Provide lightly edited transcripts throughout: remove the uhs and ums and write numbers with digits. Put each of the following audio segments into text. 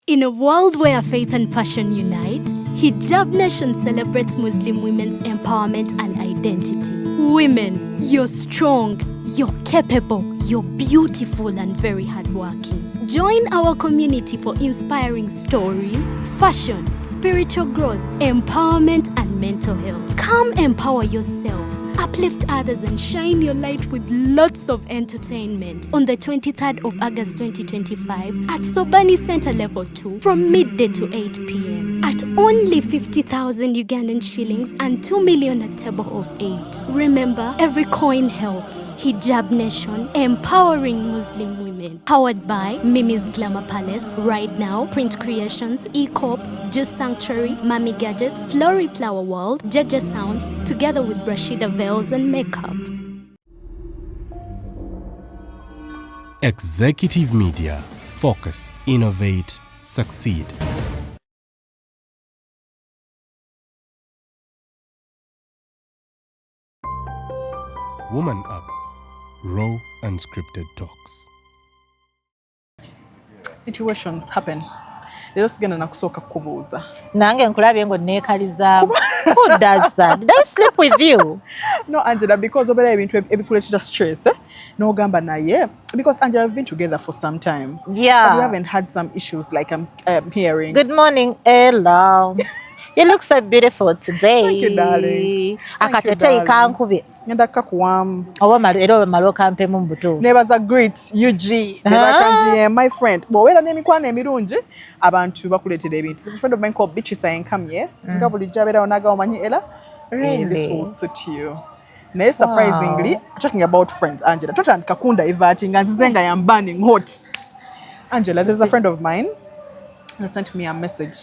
In a world where faith and passion unite, Hijab Nation celebrates Muslim women's empowerment and identity. Women, you're strong, you're capable, you're beautiful and very hardworking. Join our community for inspiring stories, fashion, spiritual growth, empowerment and mental health. Come empower yourself, uplift others and shine your light with lots of entertainment on the 23rd of August 2025 at Thobani Center Level 2 from midday to 8 p.m. at only 50,000 Ugandan shillings and 2 million at table of 8. Remember, every coin helps. Hijab Nation, empowering Muslim women. Powered by Mimi's Glamour Palace, Right Now, Print Creations, E-Corp, Juice Sanctuary, Mami Gadgets, Flory Flower World, Jaja Sounds, together with Rashida Veils and Makeup. Executive Media. Focus, innovate, succeed. Woman Up. Raw unscripted talks. Situations happen. Leero sigenda nakusooka kubuuza. Nange nkulabye ng'onneekaliza. Who does that? Did I sleep with you? No, Angela, because obeera ebintu ebikuleetera stress, n'ogamba naye. Because, Angela, we've been together for some time. Yeah. But you haven't had some issues like I'm hearing. Good morning, Ella. You look so beautiful today. Thank you, darling. Akateteyi kankubye. Ngenda kakuwamu. Era omala okampemu mu butuufu. Nebaza great UG. Nebakanjiye, my friend. Bw'obeera n'emikwano emirungi, abantu bakuleetera ebintu. There's a friend of mine called Bichi Sayenkamye. Nga bulijjo abeerawo n'agamba omanyi Ella? Really? This will suit you. Naye surprisingly, talking about friends, Angela, totandika kundivert nga nzize nga I'm burning hot. Angela, there's a friend of mine who sent me a message.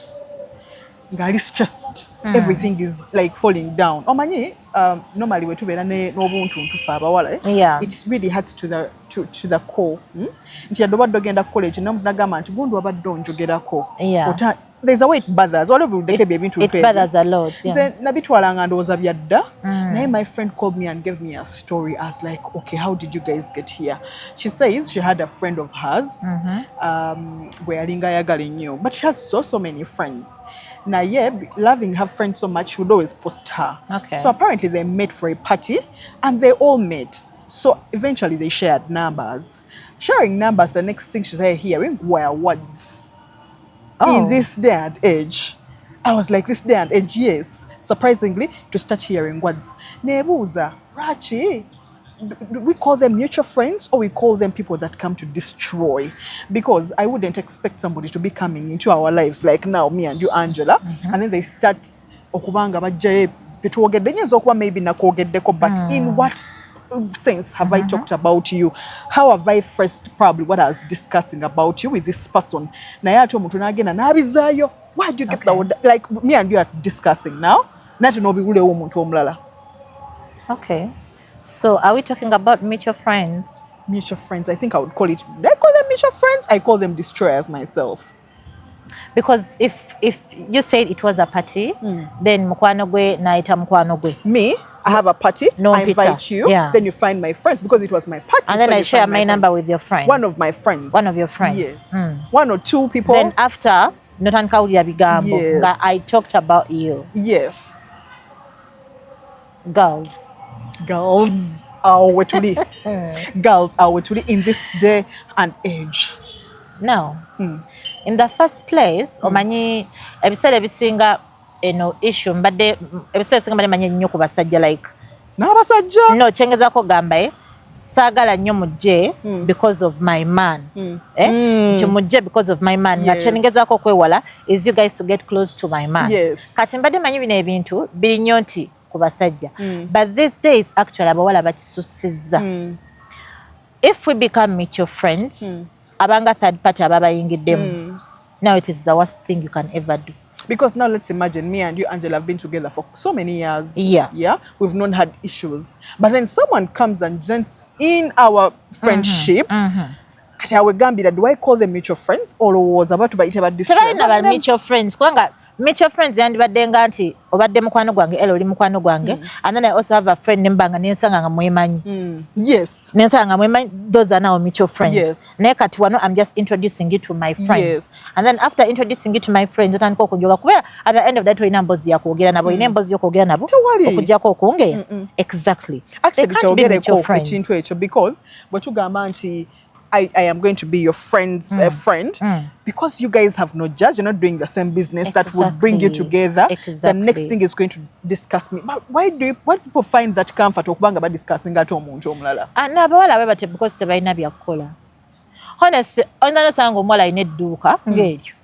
Ngali stressed. Everything is like falling down. Omanyi, normally we tubeera n'obuntu ntufa abawala. Yeah. It really hurts to the core. Nti yadde obadde ogenda kukola ekyo n'omuntu n'agamba nti gundi wabadde onjogerako. Yeah. There's a way it bothers. Waliwo buddeko ebintu It bothers a lot. Yeah. Nze nabitwalanga ndowooza byadda. Naye my friend called me and gave me a story. I was like, okay, how did you guys get here? She says she had a friend of hers gwe yalinga ayagala ennyo. But she has so many friends. Naye, loving her friend so much, she would always post her. Okay. So apparently they met for a party and they all met. So eventually they shared numbers. Sharing numbers, the next thing she started hearing were words. Oh. In this day and age. I was like, this day and age, yes. Surprisingly, to start hearing words. Nebuza, Rachi, do we call them mutual friends or we call them people that come to destroy? Because I wouldn't expect somebody to be coming into our lives like now, me and you, Angela, and then they start okubanga bajjaye betwogedde nyinza okuba maybe nakwogeddeko, but in what sense have I talked about you? How have I first probably what I was discussing about you with this person? Naye ate omuntu n'agenda n'abizaayo. Why do you get that? Like me and you are discussing now. Nati n'obigulewo omuntu omulala. Okay. So are we talking about mutual friends? Mutual friends, I think I would call it. Do I call them mutual friends? I call them destroyers myself. Because if you said it was a party, then mukwano gwe naita mukwano gwe. Me, I have a party, No, I invite Peter. you, Yeah. then you find my friends because it was my party. And then so I you share find my number with your friends. One of my friends. One of your friends. Yes. One or two people. Then after, notandika wulira bigambo Yes. nga I talked about you. Yes. Girls. Are wetuli. Girls are wetuli in this day and age. Now, in the first place, omanyi ebiseera ebisinga eno issue mbadde ebiseera ebisinga mbadde manyi nnyo ku basajja like N'abasajja. no kyengezako gamba saagala nnyo mujje because of my man. Nti mujje because of my man. Nga Yes. kyengezako okwewala is you guys to get close to my man. Yes. Kati mbadde manyi bino ebintu biri nnyo nti ku basajja. But these days actually abawala bakisussizza. If we become mutual friends, abanga third party ababayingiddemu. Now it is the worst thing you can ever do. Because now let's imagine me and you, Angela, have been together for so many years. Yeah. Yeah. We've not had issues. But then someone comes and gents in our friendship. Kati awegambira, do I call them mutual friends or was about to buy it about this? Tebalina ba mutual friends kubanga mutual friends yandibadde nga nti obadde mukwano gwange era oli mukwano gwange and then I also have a friend nembanga nensanga nga mwemanyi yes nensanga nga mwemanyi those are now mutual friends yes naye kati wano I'm just introducing you to my friends yes. and then after introducing you to my friends otandika okunjoga kubera at the end of that olina emboozi yakwogera nabo olina emboozi yokwogera nabo okujjako okungeya exactly actually kyogereko ekintu ekyo because bwetugamba nti I am going to be your friend's friend because you guys have no judge. You're not doing the same business that would bring you together. The next thing is going to discuss me. But why people find that comfort okubanga about discussing at omuntu omulala? N'abawala bwe bate because tebalina byakukola. Honestly, onda nosanga omuwala alina edduuka ng'eryo.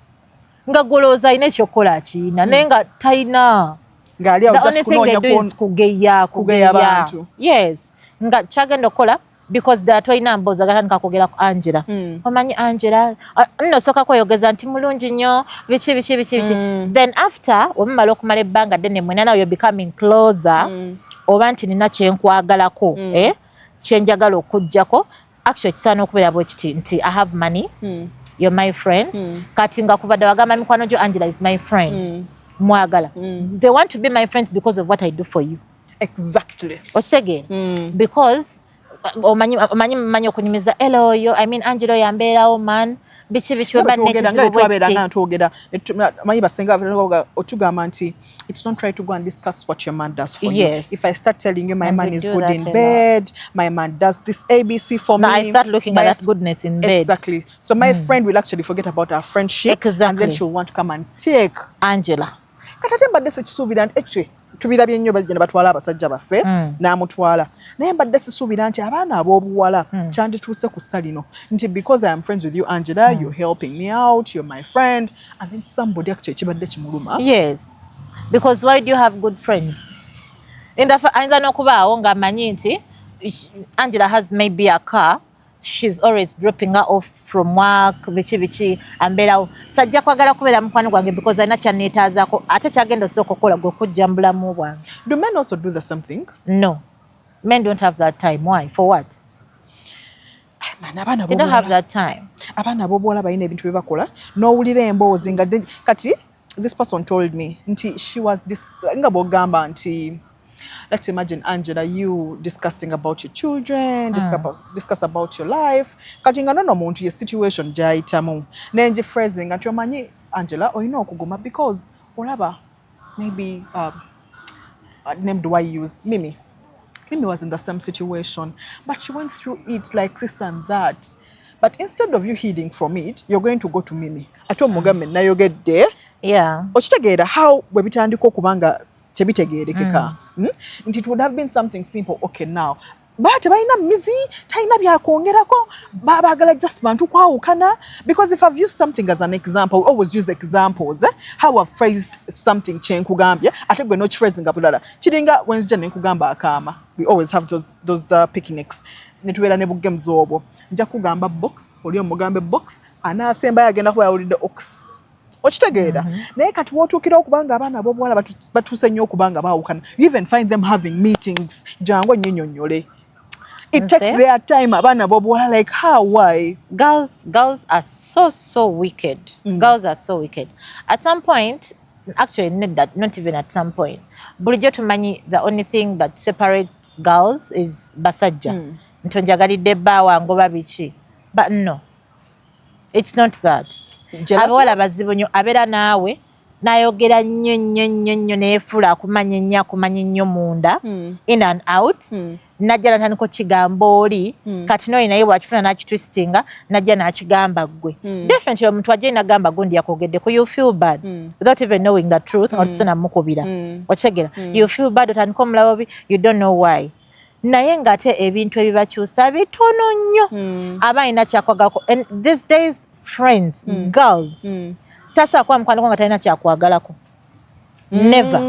Nga golooza alina ekyokukola akiina naye nga talina. The only thing they do is kugeya abantu. Yes. Nga kyagenda okukola because there are toina mboza gatandika kwogera ku Angela. Omanyi Angela nno soka kweyogeza nti mulungi nnyo biki. Then after omumala okumala ebbanga ddene mwena now you're becoming closer oba nti nina kyenkwagalako kyenjagala okujjako actually kisaana okubeera bwe kiti nti I have money you're my friend kati nga kuva dda wagamba mikwano gyo Angela is my friend mwagala they want to be my friends because of what I do for you exactly okitegeera because omanyi okunyumiza hello yo I mean Angelo yambeerawo man biki twogera manyi basenga otugamba nti it's not right to go and discuss what your man does for you. If I start telling you my man is good in bed, my man does this ABC for me. I start looking at that goodness in bed. Exactly. So my friend will actually forget about our friendship and then she'll want to come and take Angela. Kata mbadde sekisuubira nti actually tubirabye nnyo bagenda batwala abasajja baffe n'amutwala naye mbadde sisuubira nti abaana ab'obuwala kyandituuse ku ssa lino nti because I am friends with you Angela you're helping me out you're my friend and then somebody actually kibadde kimuluma. Yes because why do you have good friends ayinza n'okubaawo ng'amanyi nti Angela has maybe a car she's always dropping her off from work biki ambeerawo sajja kwagala kubeera mukwano gwange because alina kyanneetaazaako ate kyagenda osooka okukola gwe okujja mu bulamu bwange. Do men also do the same thing? No, men don't have that time. Why? For what? They don't have that time. Abaana ab'obuwala balina ebintu bye bakola n'owulira emboozi nga kati this person told me nti she was this nga bw'ogamba nti let's imagine Angela you discussing about your children discuss about your life kati nga nono muntu ye situation gyayitamu nenji phrasing nti omanyi Angela olina okuguma because olaba maybe name do I use Mimi was in the same situation but she went through it like this and that but instead of you healing from it you're going to go to Mimi ate omugambe nayogedde okitegeera how bwe bitandika okubanga tebitegeerekeka nti it would have been something simple okay now but tebalina mizi talina byakwongerako baagala just bantu kwawukana because if I've used something as an example we always use examples how I've phrased something kyenkugambye ate gwe nokiphrasing bulala kiringa wenzija nenkugamba akaama we always have those picnics netubeera ne bugames obwo nja kugamba box oli omugambe box anaasembayo agenda kuba yawulidde ox okitegeera naye kati wootuukira okubanga abaana ab'obuwala batuuse nnyo okubanga baawukana you even find them having meetings jangu nnyinyonnyole it takes their time abaana ab'obuwala like how why girls are so wicked girls are so wicked at some point actually not even at some point bulijjo tumanyi the only thing that separates girls is basajja ntonjagalidde bbaawa ngoba biki but no it's not that abawala bazibu nnyo abeera naawe n'ayogera nnyo neefuula akumanyi nnyo munda in and out najja natandika kigambo oli kati n'oyo naye bwakifuna n'akitwistinga najja n'akigamba ggwe definitely omuntu ajja nagamba gundi yakogeddeko you feel bad without even knowing the truth otisena mukubira okitegeera you feel bad otandika omulabo bi you don't know why naye ng'ate ebintu ebibakyusa bitono nnyo aba alina kyakwagalako and these days friends girls tasaako mukwano gwo nga talina kyakwagalako never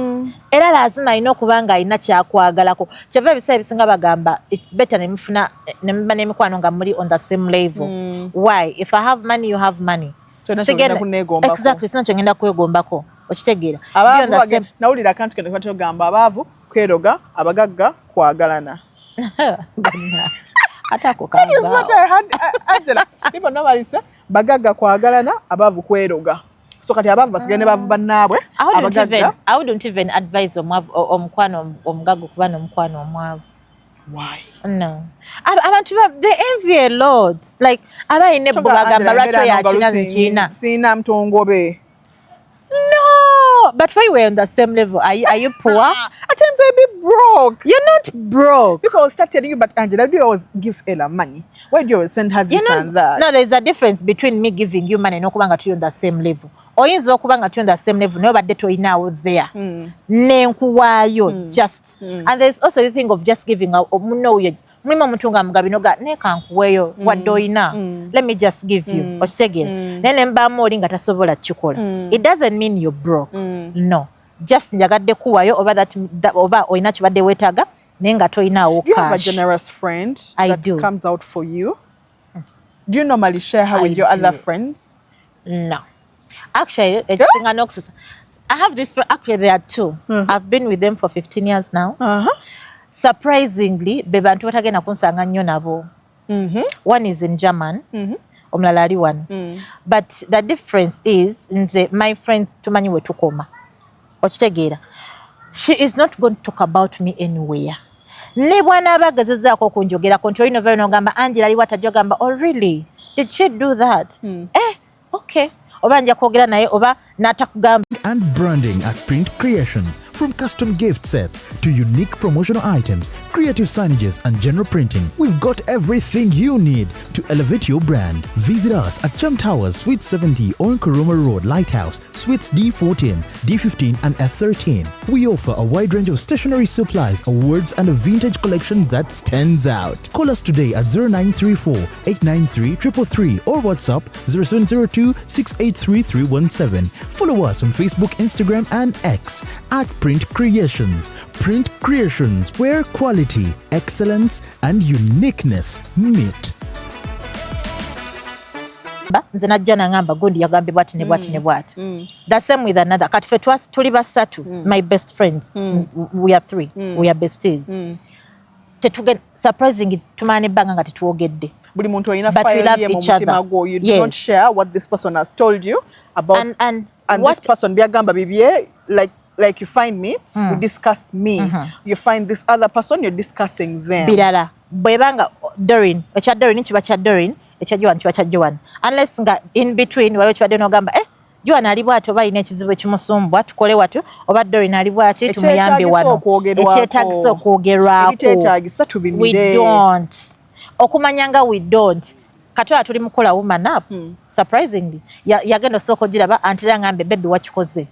era lazima alina okuba nga alina kyakwagalako kyeva ebiseera ebisinga bagamba it's better nemuba n'emikwano nga muli on the same level why if I have money you have money exactly sina kyongenda kwegombako okitegeera nawulira akantu kene katogamba abaavu kweroga abagagga kwagalana That is what I had Angela people normally say bagagga kwagalana abaavu kweroga So kati abavu basigane bavu bannaabwe abagagga. I wouldn't even advise omukwano omugago kuba n'omukwano omwavu. Why? No. Abantu they envy a lot. Like abayine bo bagamba lwaki yakina nchina. Sina mtongobe. No, but why we're on the same level? Are you poor? At times I be broke. You're not broke. People will start telling you, but Angela, do you always give Ella money? Why do you always send her this and that? No, there's a difference between me giving you money and okubanga tuli on the same level. Oyinza okubanga tuli on the same level, no badde toyina out there. Nenkuwaayo just. And there's also the thing of just giving out. Mulimo mutunga mugabinoga nekankuweyo wadde oyina. Let me just give you. Okitegera. Nene mbaamu oli nga tasobola kikola. It doesn't mean you're broke. No. Just njagadde kuwayo oba oyina kibadde weetaaga naye nga toyinaawo cash. Do you have a generous friend that comes out for you? Do you normally share her with your other friends? No. Actually, I have this friend. Actually, there are two. I've been with them for 15 years now. Surprisingly, bebantu batagenda kunsanga nnyo nabo. One is in German. Omulala ali wano. But the difference is, my friend tumanyi we tukoma. Okitegeera. She is not going to talk about me anywhere. Ne bwana abagazezaako okunjogerako nti olina vayo n'ogamba Angela ali watajja ogamba, oh really? Did she do that? Okay. Oba nja kwogera naye oba n'atakugamba. And branding at Print Creations. From custom gift sets to unique promotional items, creative signages and general printing, we've got everything you need to elevate your brand. Visit us at Chum Towers, Suite 70 on Kuruma Road, Lighthouse, Suites D14, D15 and F13. We offer a wide range of stationery supplies, awards and a vintage collection that stands out. Call us today at 0934 893 333 or WhatsApp 0702 683 317. Follow us on Facebook, Instagram and X at Print Creations. Print Creations, where quality, excellence and uniqueness meet. Nze najja nangamba gundi yagambe bwati ne bwati ne bwati. The same with another. Kati fe tuli basatu, my best friends. We are three. We are besties. Tetugenda surprisingly tumane banga nga tetuogedde. Buli muntu alina file ye mu mutima gwo. You don't share what this person has told you about and this person byagamba bibye, like you find me, you discuss me. You find this other person, you're discussing them. Bilala bwebanga Doreen, echa Doreen kiba kya Doreen, echa Joan kiba kya Joan. Unless nga in between waliwo kibadde n'ogamba Joan ali bw'ati oba alina ekizibu ekimusumbwa tukole watu oba Doreen ali bw'ati tumuyambe wano. Ekyetaagisa okwogerwako. Ebiteetaagisa tubimire. We don't. Okumanyanga we don't. Katola tuli mukola woman up. Surprisingly, yagenda soko giraba antira ngambe baby wakikoze.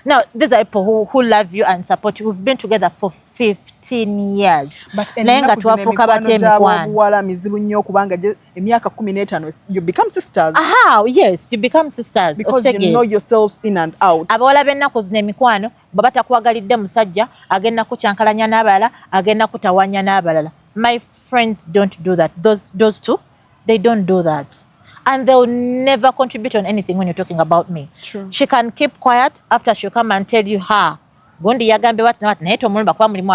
Now, these are people who love you and support you. We've been together for 15 years. But enenga tuwafuka batemikwano mizibu nnyo kubanga emyaka 15 you become sisters. Aha, yes, you become sisters. Because you know yourselves in and out. Abawala bennaku zina emikwano baba takuwagalidde musajja agenda kucyankalanya n'abalala agenda kutawanya n'abalala. My friends don't do that. Those two, they don't do that. And they'll never contribute on anything when you're talking about me. True. She can keep quiet after she'll come and tell you her. Gondi yagambe wat na wat naye tomulumba kwa mulimu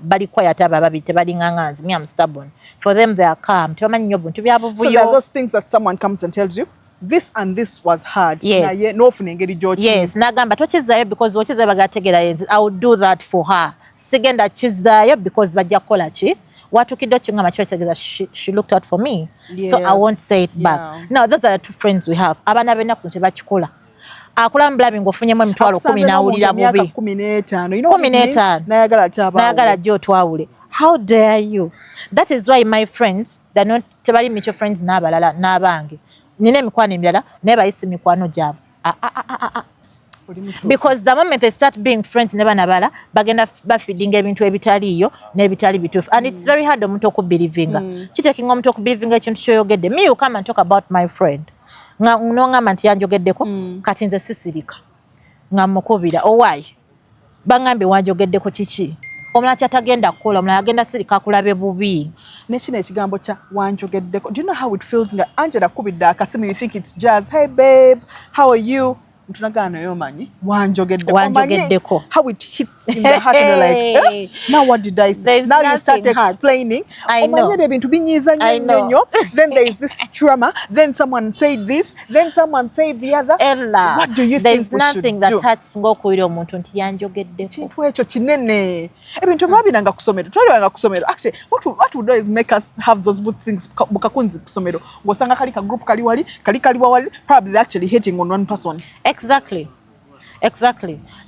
bali quiet aba babite bali nganganzi. Me, I'm stubborn. For them they are calm. Tebamanyi nyo buntu byabuvuyo. So there are those things that someone comes and tells you, this and this was hard. Yes. Na no funengeri jochi. Yes, nagamba tochizayo because wachizayo bagategera yenzi. I will do that for her. Sigenda chizayo because bajja kola chi. Watukidde chingama choice she looked out for me. Yes. So I won't say it back. Now those are the two friends we have. Abana benaku tebachikola. Akula mblabi ngofunyemu emitwalo 10 nawulira bubi. 15. You know what 15. Nayagala chaba. Nayagala jo twawule. How dare you? That is why my friends, they're not tebali mutual friends n'abalala n'abange. Nine mikwano emirala naye bayise mikwano gyabo. Because the moment they start being friends neba nabala bagenda bafeeding ebintu ebitaliyo n'ebitali bitufu, and it's very hard omuntu okubelievinga. Kitekinga omuntu okubelievinga ekintu kyoyogedde. Me, you come and talk about my friend nga ng'ongamba nti yanjogeddeko kati nze sisirika nga mukubira why bangambe wanjogeddeko kiki omulala kyatagenda kukola omulala agenda sirika akulabe bubi nekino ekigambo kya wanjogeddeko. Do you know how it feels nga Angela kubidde akasimu, you think it's jazz, hey babe, how are you? ntunagana nayo manyi wanjogeddeko Wanjogeddeko. how it hits in the heart and you're like now what did I say? There's Now you start nothing hurts. explaining I know. omanye ebintu binyiza nnyo then there is this drama then someone said this then someone said the other. Ella, what do you there's think we should nothing that do? hurts ng'okuwulira omuntu nti yanjogeddeko. Kintu ekyo kinene ebintu mwabiranga ku ssomero twalibanga ku ssomero actually what would always make us have those good things bukakunzi ku ssomero ng'osanga kali ka group kali wali wali probably they're actually hating on one person. Exactly.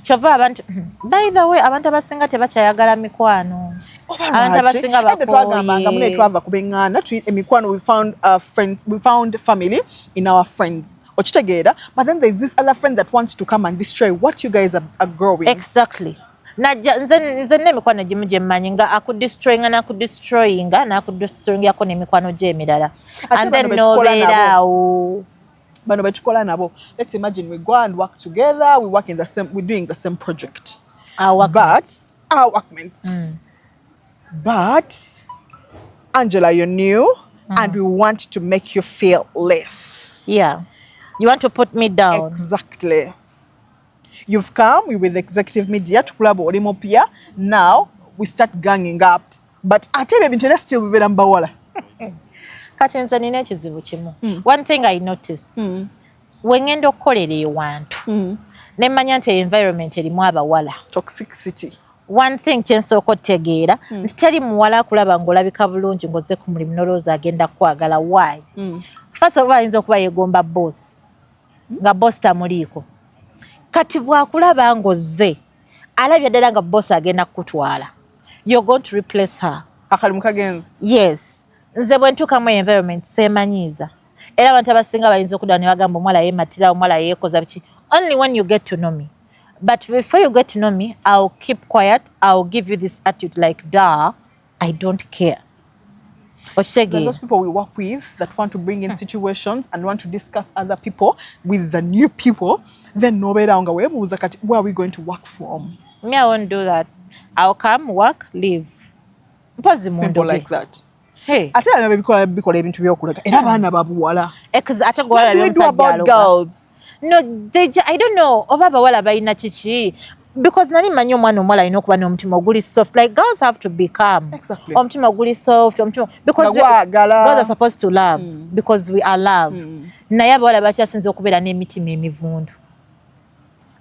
Kyova abantu by the way abantu abasinga tebakyayagala mikwano. Abantu abasinga twagambanga mune twava kubeŋŋaana emikwano we found friends, we found family in our friends. Okitegeera, but then there's this other friend that wants to come and destroy what you guys are growing. Exactly. Nze n'emikwano gimu gye mmanyi nga akudestroyinga n'akudestroyingako n'emikwano gye emirala. And then n'obeeraawo. Bano betukola nabo. Let's imagine we go and work together, we're doing the same project. Our workmates. But Angela, you're new and we want to make you feel less. Yeah. You want to put me down. Exactly. You've come, we with the executive media to club Olimopia. Now we start ganging up. But I tell you, internet still with Mbawala. One thing I noticed, when you do kolere wantu, nemanya nti environment erimu abawala. Toxicity. One thing kyensooka otegeera, nti teri muwala kulaba ng'olabika bulungi ng'ozze ku mulimu n'olowooza agenda kwagala. Why? First of all, ayinza okuba yeegomba boss. Nga boss tamuliiko. Kati bw'akulaba ng'ozze, alabye ddala nga boss agenda kukutwala. You're going to replace her. Akalimu kagenzi. Yes. Nze bwe ntuukamu environment seemanyiiza. Era abantu abasinga bayinza okuddawo ne bagamba omuwala yeematira, omuwala yeekoza biki. Only when you get to know me. But before you get to know me, I'll keep quiet. I'll give you this attitude like, I don't care. Those people we work with that want to bring in situations and want to discuss other people with the new people, then where are we going to work from? Me, I won't do that. I'll come, work, leave. Simple like that. Hey. What do we do about girls? No, I don't know. Because nani manyo mwana omwala alina okuba n'omutima oguli soft. Like girls have to be calm. Exactly. Omutima oguli soft. Because girls are supposed to love. Because we are love. Naye abawala bakyasinze okubeera n'emitima emivundu.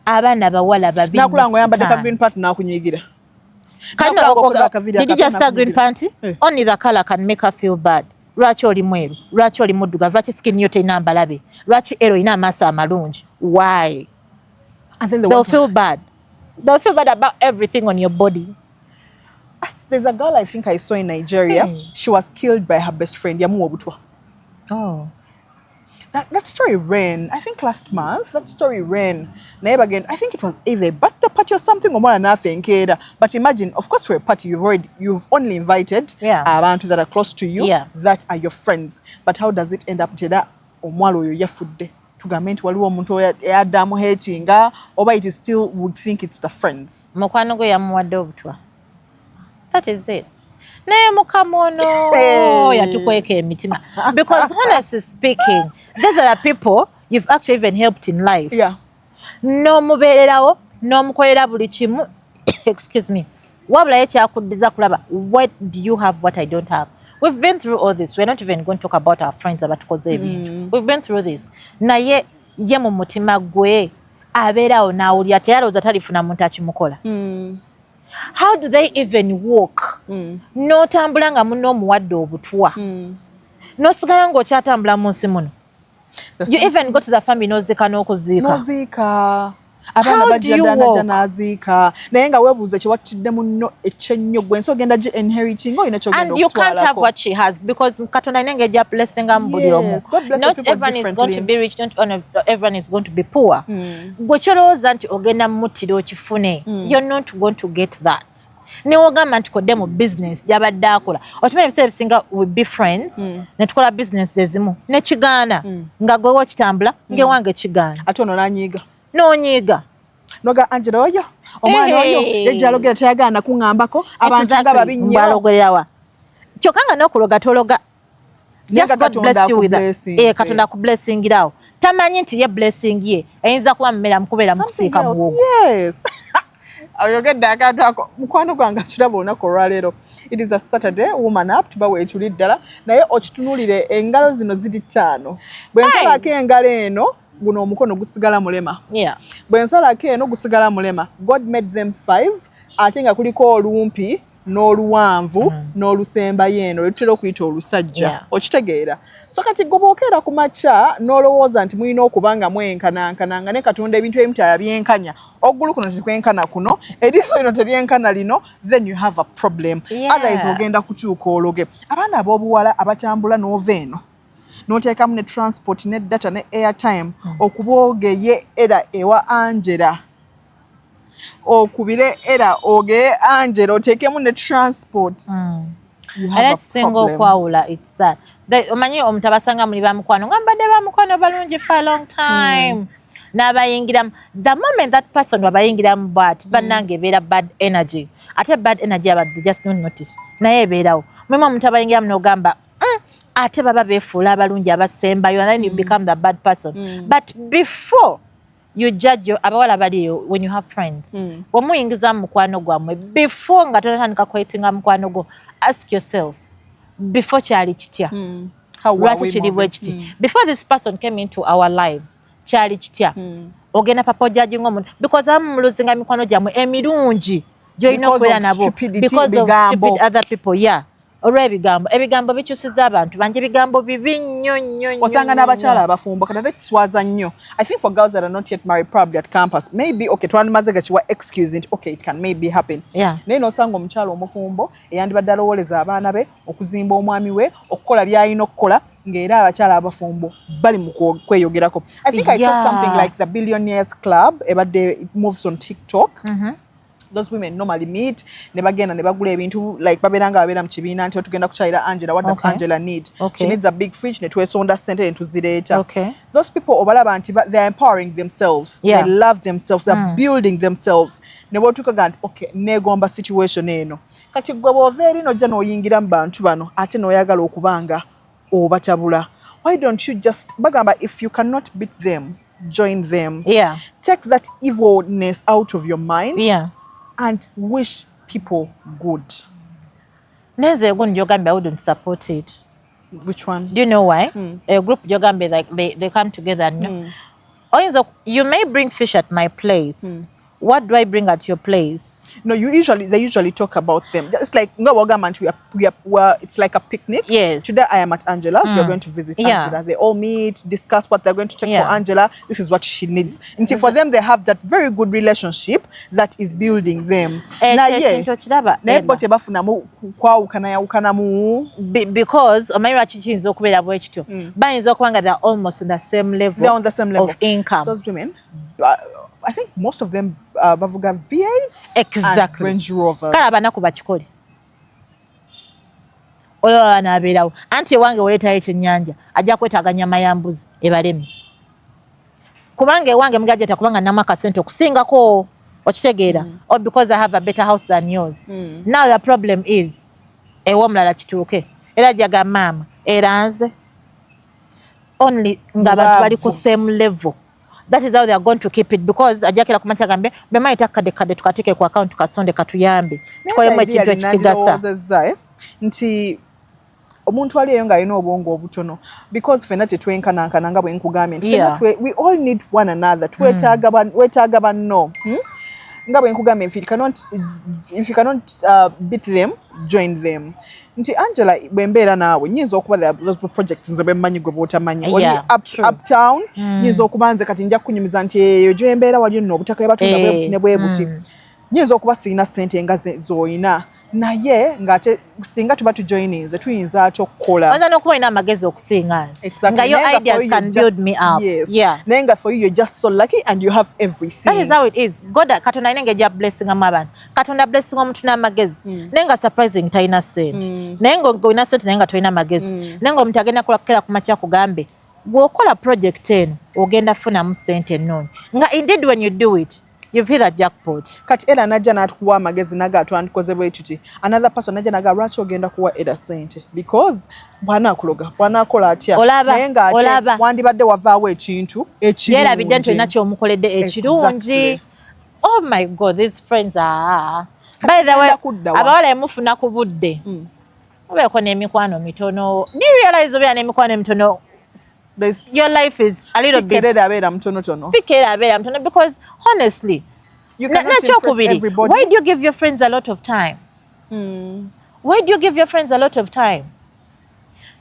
Abaana abawala babi. Nakulanga oyambadde ka green part n'akunyigira. Did you just say green panty? Only the color can make her feel bad. Lwaki oli mweru? Lwaki oli muddugavu? Lwaki skin yo terina mbalabe? Lwaki ero ina amaaso amalungi? Why? And then they'll feel bad. They'll feel bad about everything on your body. There's a girl I think I saw in Nigeria. She was killed by her best friend. Oh. That story ran, I think last month. That story ran. Never again. I think it was either birthday party or something or more than. But imagine, of course, for a party you've only invited abantu that are close to you, that are your friends. But how does it end up today? Tugamente waliwo omuntu eyaddamu hatinga oba it still would think it's the friends. Mukwano gwe yamuwadde obutwa. That is it. Naye mukamono yatukweka emitima. Because honestly speaking, these are the people you've actually even helped in life. Yeah. No mubeererawo, no mukolera buli kimu. Excuse me. Wabula yekyakuddiza kulaba, what do you have what I don't have? We've been through all this. We're not even going to talk about our friends abatukoze ebintu. We've been through this. Naye ye mu mutima gwe abeerawo n'awulira teyalowooza talifuna muntu akimukola. How do they even walk? N'otambula nga munno omuwadde obutwa. N'osigala ng'okyatambula mu nsi muno. You even go to the family n'oziika n'okuziika. Abaana bajjadana naziika naye nga weebuuza kye wattidde munno ekyennyo gwe nsi ogenda gi inheriting oyina kyogenda okutwalako. And you can't have what she has because Katonda alina engeri blessinga mu buli omu. Not everyone is going to be rich, not everyone is going to be poor. Gwe kyolowooza nti ogenda muttira okifune. You're not going to get that. Newogamba nti kodde mu business gy'abadde akola. Okimanyi ebiseera ebisinga we be friends ne tukola business ezimu ne kigaana nga gwe w'okitambula ng'ewange kigaana. Ate ono n'anyiiga. N'onyiiga. Noga Angela oyo omwana oyo yajja alogera tayagaana kuŋŋambako abantu nga babi nnyo. Mbalogererawa. Kyokka nga n'okuloga tologa. Just God bless you with that. Katonda akublessingirawo. tamanyi nti ye blessing ye eyinza kuba mmera mukubera mukusiika muwogo. Yes. Ayogedde akantu ako mukwano gwange kiraba olunaku olwaleero. It is a Saturday, woman up, tuba weetuli ddala naye okitunuulire engalo zino ziri 5. Bwe nsalako engalo eno guno omukono gusigala mulema. Bwe nsalako eno gusigala mulema. God made them 5 ate nga kuliko olumpi n'oluwanvu n'olusembayo eno lwetutera okuyita olusajja. Okitegeera. So kati gobookera ku makya n'olowooza nti mulina okuba nga mwenkanaankana ne Katonda ebintu ebimu byabyenkanya. Oggulu kuno tekwenkana kuno, eriiso lino teryenkana lino, then you have a problem. Otherwise ogenda kukyuka ologe. Abaana ab'obuwala abatambula n'ova eno n'oteekamu ne transport ne data ne airtime okuba ogeye era ewa Angela. Okubire era ogeye Angela oteekemu ne transport. You have a problem. Kwawula, it's that. Omanyi omuntu abasanga muli bamukwano nga mbadde bamukwano balungi for a long time. N'abayingiramu, the moment that person wabayingiramu bannange ebeera bad energy. Ate bad energy abadde just don't notice. Naye ebeerawo. Mulimu omuntu abayingiramu n'ogamba ate baba beefuula abalungi abasembayo, and then you become the bad person. But before you judge abawala baliyo, when you have friends, wamuyingiza mu mukwano gwammwe, before nga tonatandika kwetinga mukwano gwo, ask yourself, before kyali kitya? Lwaki kiri bwe kiti? Before this person came into our lives, kyali kitya? Ogenda papa judging omuntu because amuluzinga mikwano gyammwe emirungi gy'olina okubeera nabo because of stupid other people. Ebigambo bikyusiza abantu banje, ebigambo bibi nnyo. Osanga n'abakyala abafumbo kati kiswaza nnyo. I think for girls that are not yet married, probably at campus, maybe okay twandimaze gakiwa excuse nti okay it can maybe happen. Naye n'osanga omukyala omufumbo eyandibadde alowooleza abaana be okuzimba omwami we okukola by'alina okukola ng'era abakyala abafumbo bali mu kweyogerako. I think I saw something like the Billionaires Club ebadde it moves on TikTok. Those women normally meet, ne bagenda ne bagula ebintu like baberanga babera mu kibiina nti tugenda kukyalira Angela. What does Angela need? She needs a big fridge ne twesonda ssente ne tuzireeta. Those people obalaba nti they're empowering themselves. They love themselves. They're building themselves. Ne botukaga nti okay negomba situation eno. Kati gwe bw'ova eri n'ojja n'oyingira mu bantu bano ate n'oyagala okubanga obatabula. Why don't you just bagamba if you cannot beat them, join them. Take that evilness out of your mind. And wish people good. Neze gun Yogambe, I wouldn't support it. Which one? Do you know why? A group Yogambe, like they come together and you may bring fish at my place. What do I bring at your place? No, they usually talk about them. It's like it's like a picnic. Today I am at Angela's. We are going to visit Angela. They all meet, discuss what they're going to take for Angela. This is what she needs. Until for them, they have that very good relationship that is building them. Because they're almost on the same level. They're on the same level of income. Those women. I think most of them bavuga V8 and Range Rovers. Kala banaku bakikole. Oyo anabeerawo. Anti ewange oleetayo ekyennyanja ajja kwetaaga nnyama ya mbuzi ebaleme. Kubanga ewange mugajja kubanga nnama akasente okusingako okitegeera. Or because I have a better house than yours. Now the problem is ew'omulala kituuke. Era jaga maama era nze only nga bantu bali ku same level. That is how they are going to keep it because ajakira kumata gambe bema itakade tukatike ku account kasonde katuyambe tukolemu ekintu ekikigasa nti omuntu ali nga alina obwongo obutono because fena tetwenkanankana nga bwe nkugambye we all need one another twetaaga banno nga bwe nkugambye if you cannot beat them join them. Nti Angela bwembeera naawe nyinza okuba those projects nze bemmanyi gwe bw'otamanyi oli uptown nyinza okuba nze kati nja kunyumiza nti eyo gyembeera wali nno obutaka bwebatunda bwe bwe buti nyinza okuba sirina ssente nga z'oyina naye ng'ate singa tuba tujoyininze tuyinza ate okukola oyinza n'okuba olina amagezi okusinga nga your ideas can build me up. Naye nga for you you're just so lucky and you have everything. That is how it is. God Katonda alina engeri ya blessing abantu. Katonda blessing omuntu n'amagezi naye nga surprising talina ssente naye ng'olina ssente naye nga tolina magezi naye ng'omuntu agenda kulakukera ku makya kugambe bw'okola project eno ogenda funamu ssente ennungi nga indeed when you do it you've hit a jackpot. Kati era najja n'atukuwa amagezi naga twandikoze bwe tuti. Another person najja naga lwaki ogenda kuwa Eda sente because bw'anaakuloga bw'anaakola atya naye ng'ate wandibadde wavaawo ekintu ekirungi. Yeerabidde nti olina ky'omukoledde ekirungi. Oh my God, these friends are. By the way, abawala emufuna ku budde. Obeeko n'emikwano mitono. Do you realize obeera n'emikwano mitono? Your life is a little bit. Because honestly, you cannot impress everybody. Why do you give your friends a lot of time? Why do you give your friends a lot of time?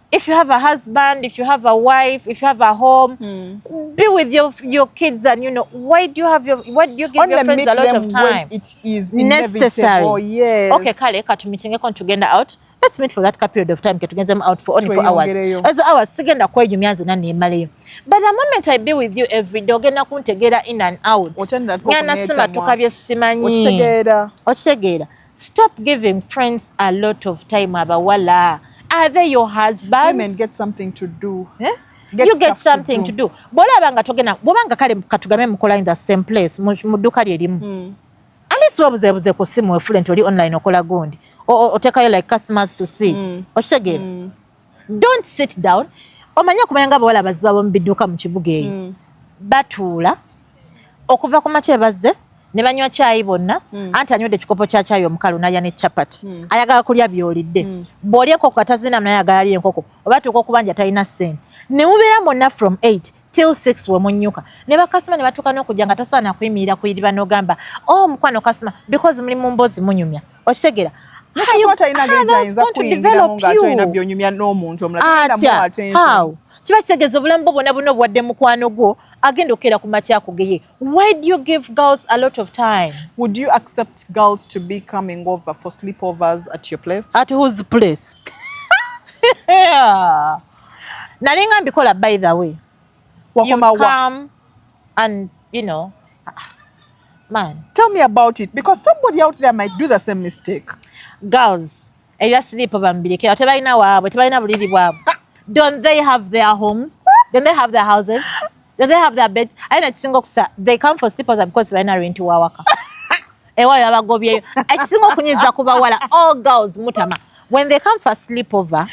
If you have a husband, if you have a wife, if you have a home, be with your kids, and why do you give your friends a lot of time? It is necessary. Yes. Okay, kale katumitinge kon tugenda out. Let's meet for that period of time. Get them out for only 4 hours. As hours, sigenda kwejumya nze nani emaleyo. But the moment I be with you every day, ogenda kuntegeera in and out. Nyana sima tukabye simanyi. Okitegeera. Stop giving friends a lot of time abawala. Are they your husbands? Women get something to do. You get something to do. Bwolabanga togenda, bwobanga kale katugame mukola in the same place, mu dduuka lye limu. At least wabuzebuze ku simu efulent oli online okola gundi. Otekayo like customers to see. Okitegeera. Don't sit down. Omanya okumanya nga bawala baziba mu bidduuka mu kibuga eyo. Batuula. Okuva ku makya bazze. Ne banywa chai bonna anti anywedde ekikopo kya chai omukalu n'alya ne chapati ayagala kulya byolidde bw'olya enkoko katazina naye ayagala alya enkoko oba tuuka okubanja talina ssente ne mubeera mwonna from 8 till 6 we munnyuka ne bakasima ne batuuka n'okujja nga tosaana kuyimirira kuyiriba n'ogamba mukwano kasima because muli mu mboozi munyumya okitegeera kiba kitegeeza obulamu bwo bwonna buno obwadde mukwano gwo agenda okukeera ku makya akugeye. Why do you give girls a lot of time? Would you accept girls to be coming over for sleepovers at your place? At whose place? Nalinga mbikola by the way. You come and man. Tell me about it because somebody out there might do the same mistake. Girls, ebya sleepover mbireke tebalina waabwe tebalina buliri bwabwe. Don't they have their homes? Don't they have their houses? Don't they have their beds? Aina kisingo kusa they come for sleepovers because balina rent wawaka. Ewayo abagobyeyo. Ekisingo kunyiza kubawala all girls mutama. When they come for sleepover,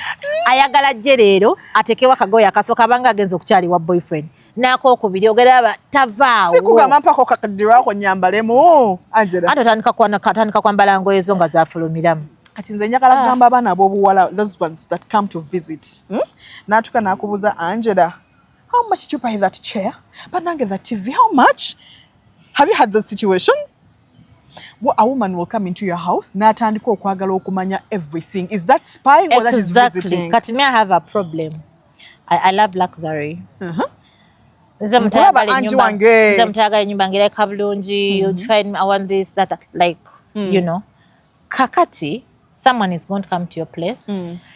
ayagala jerero atekewa kagoya kasoka banga agenzo kuchali wa boyfriend. Nako okubiri ogeraba tavaawo. Sikugamba mpako kakadira wako nyambalemu. Angela. Atandika kwambala ngoye zo nga zafulumiramu. Kati nze njagala kugamba abaana ab'obuwala those ones that come to visit. N'atuuka n'akubuuza Angela, how much did you buy that chair? But nange that TV, how much? Have you had those situations? Well, a woman will come into your house n'atandika okwagala okumanya everything. Is that spying or that is visiting? Kati me I have a problem. I love luxury. Nze mutayagala nyumba ngereka bulungi. You find me I want this that like kakati someone is going to come to your place.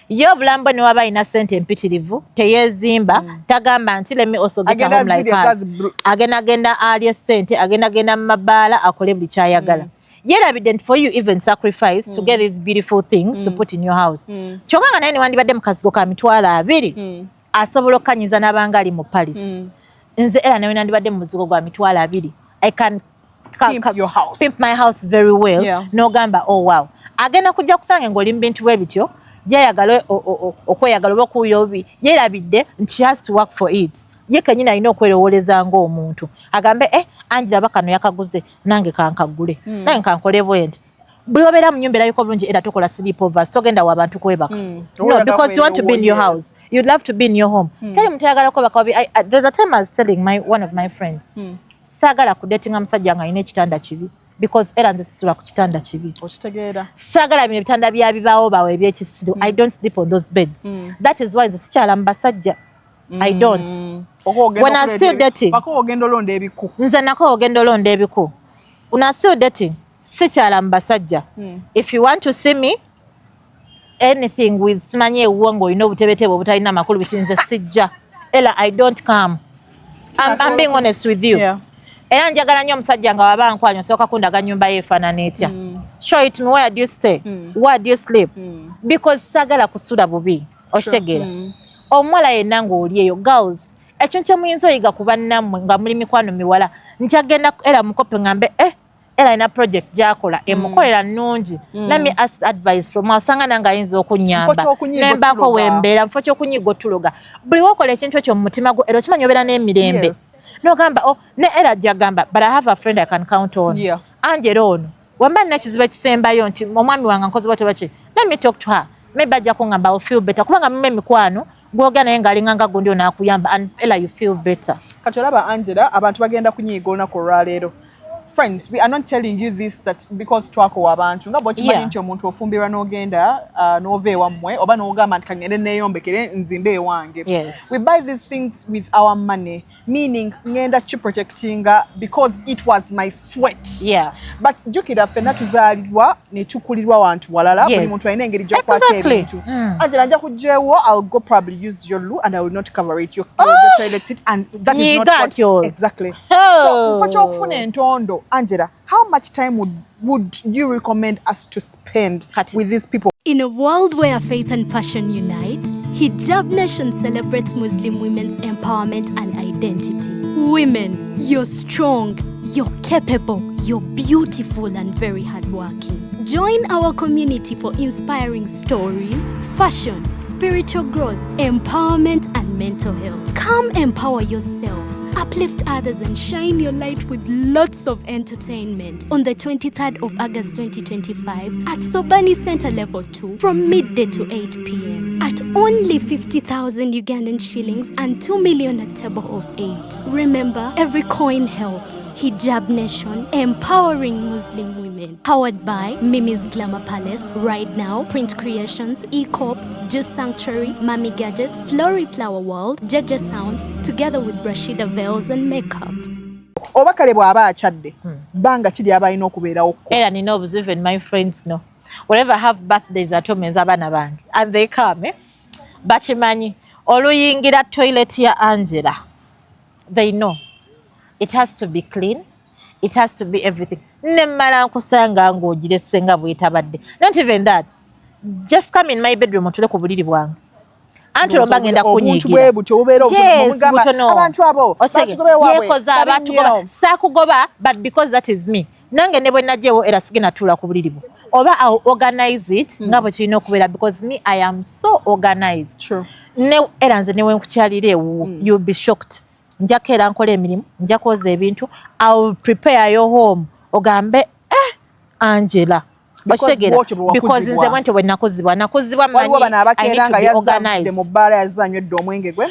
Yo bulambo ne waba ina sente empitirivu teyezimba tagamba nti let me also get a home like us. Agenda alye sente agenda mabala akole buli kyayagala. Yerabident for you even sacrifice to get these beautiful things to put in your house. Kyokanga naye wandibadde mukazigo ka mitwala 2 asobola okanyiza n'abangali mu Paris. Nze era nawe nandibadde mu muzigo gwa mitwala 2. I can pimp my house very well. No gamba oh wow. Agenda kujja kusange ng'oli mu bintu bwe bityo yeyagala okweyagala oba okuyobi yerabidde nti she has to work for it. Ye kenyina alina okwerowoleza ng'omuntu agambe Angela bakano yakaguze nange kankagule nange kankole bwenti buli obeera mu nyumba erabika obulungi era tokola sleepovers togenda w'abantu kwebaka. No, because you want to be in your house. You'd love to be in your home. Tell him tayagala kwebaka. There's a time I was telling one of my friends saagala kudatinga musajja nga alina ekitanda kibi because era nze sisula ku kitanda kibi. Okitegeera. Saagala bino ebitanda byabibaawo bawe ebyekisiru. I don't sleep on those beds. That is why nze sikyala mu basajja. I don't. When I'm still dating. Bako ogenda olonda ebiku. Nze nako ogenda olonda ebiku. When I'm still dating. Sikyala mu basajja. If you want to see me anything with simanye uwongo olina obutebetebe obutalina makulu bitinze sijja. Ella I don't come. I'm being honest with you. Yeah. Era njagala nnyo omusajja nga waba nkwanya osooka kundaga nnyumba ye efaanana etya. Show it me where do you stay? Where do you sleep? Because sagala kusula bubi. Okitegeera. Omuwala yenna ng'oli eyo girls. Ekintu kyemuyinza oyiga ku bannammwe nga muli mikwano miwala nti agenda era mukope ngambe era ina project gyakola emukolera nnungi let me ask advice from osanga nanga ayinza okunyamba nembako wembeera mfo ky'okunyiga otuloga buli wokola ekintu ekyo mu mutima gwo era okimanyi obeera n'emirembe n'ogamba ne era gyagamba but I have a friend I can count on Angela ono wamba nina kizibu ekisembayo nti omwami wange nkozi bwatyo baki let me talk to her maybe ajja kungamba I feel better kubanga mume mikwano gwogera naye ng'alinganga gundi onaakuyamba and ela you feel better kati olaba Angela abantu bagenda kunyiiga olunaku olwaleero. Friends, we are not telling you this that because twakowa abantu nga bwokimanyi nti omuntu ofumbirwa n'ogenda n'ova ewammwe oba n'ogamba nti kangende neeyombekere nzimbe ewange. We buy these things with our money, meaning ngenda kiprotectinga because it was my sweat. But jjukira ffenna tuzaalirwa ne tukulirwa wantu walala buli muntu alina engeri gy'okwata ebintu. Angela nja kujjeewo I'll go probably use your loo and I will not cover it. Your toilet seat and that is not what yours. Exactly. So mufo ky'okufuna entondo Angela, how much time would you recommend us to spend with these people? In a world where faith and fashion unite, Hijab Nation celebrates Muslim women's empowerment and identity. Women, you're strong, you're capable, you're beautiful and very hardworking. Join our community for inspiring stories, fashion, spiritual growth, empowerment and mental health. Come empower yourself. Uplift others and shine your light with lots of entertainment on the 23rd of August 2025 at Thobani Center Level 2 from midday to 8 p.m. at only 50,000 Ugandan shillings and 2 million at table of 8. Remember, every coin helps. Hijab Nation, empowering Muslim women. Powered by Mimi's Glamour Palace, Right Now, Print Creations, E-Corp, Juice Sanctuary, Mami Gadgets, Flory Flower World, Jeje Sounds, together with Brashida Veils and Makeup. Obakale bw'aba achadde banga kiri abalina okubeerawo. Era nina obuzibu and my friends know. Whenever I have birthdays at home nza abaana bange and they come bakimanyi oluyingira toilet ya Angela they know it has to be clean, it has to be everything. Nemmala nkusanga ng'ogirese nga bwetabadde. Not even that. Just come in my bedroom otule ku buliri bwange. Anti olomba ngenda kunyigira. Abantu abo saakugoba but because that is me. Nange ne bwe najjewo era sigenda tuula ku buliri bwo. Oba I'll organize it nga bwe kirina okubeera because me I am so organized. Sure. Ne era nze ne we nkukyalira ewu you'll be shocked. Njako era nkola emirimu, nja kwoza ebintu, I'll prepare your home. Ogambe, Angela. Because nze bwentyo bwe nakuzibwa manyi I need to be organized.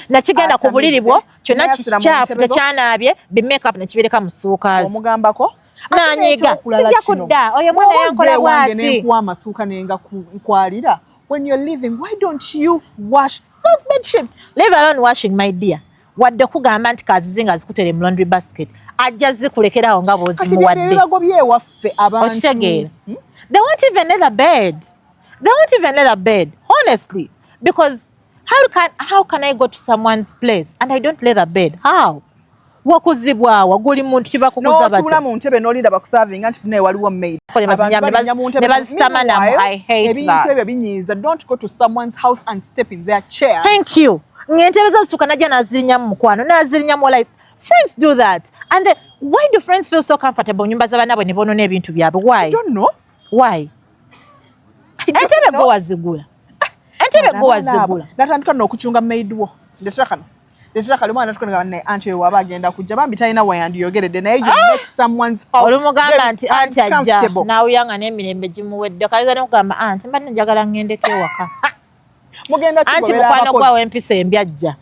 Nakigenda ku buliri bwo, kyonna kikyafu tekyanaabye, bi makeup nekibireka mu suukazi. Omugambako? Nanyiga, sijja kudda, oyo mwana yankola bw'ati. Amasuuka nenga nkwalira. When you're leaving, why don't you wash those bed sheets? Leave alone washing, my dear. Wadde okugamba nti kazizinga zikutere mu laundry basket ajja zikulekerawo nga bw'ozimuwadde. Okitegeera. They won't even let a bed. They won't even let a bed, honestly. Because how can I go to someone's place and I don't let a bed? How? Wakuzibwawa guli muntu kibakuguza bati. N'otula mu ntebe n'olinda bakuservinga nti naye waliwo maid. Ne bazitamanamu. I hate that. Ebintu ebyo binyiiza. Don't go to someone's house and step in their chair. Thank you. Ng'entebe zosituka najja nazirinyamu mukwano nazirinyamu like friends do that. And then, why do friends feel so comfortable nyumba z'abaana bwe ne boonona ebintu byabwe? Why? I don't know. Why? Entebe gwe wazigula. Entebe gwe wazigula. Natandika n'okucunga maid wo. Ndetera kali mwana tukonga ne anti we waba agenda kujja bambi talina wayandiyogeredde naye you make someone's house. Olumugamba nti anti ajja naawuyanga n'emirembe gimuwedde kaliza n'okugamba anti mbadde njagala ngendeko ewaka. Mugenda anti mukwano gwawe empisa embi ajja.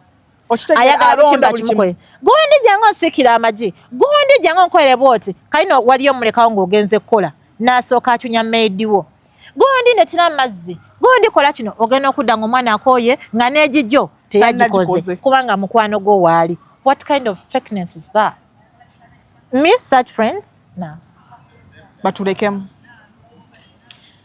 Ayagala butimba kimukoye. Gondi jango nsikira amaji. Gondi jango nkoyere bwoti. Kalino waliyo mulekawo ng'ogenze kukola. N'asooka acunya maid wo. Gondi netina amazzi. Gondi kola kino ogenda okudda ng'omwana akooye nga n'egijjo teyagikoze kubanga mukwano gwo waali. What kind of fakeness is that? Me such friends? No. Batulekemu.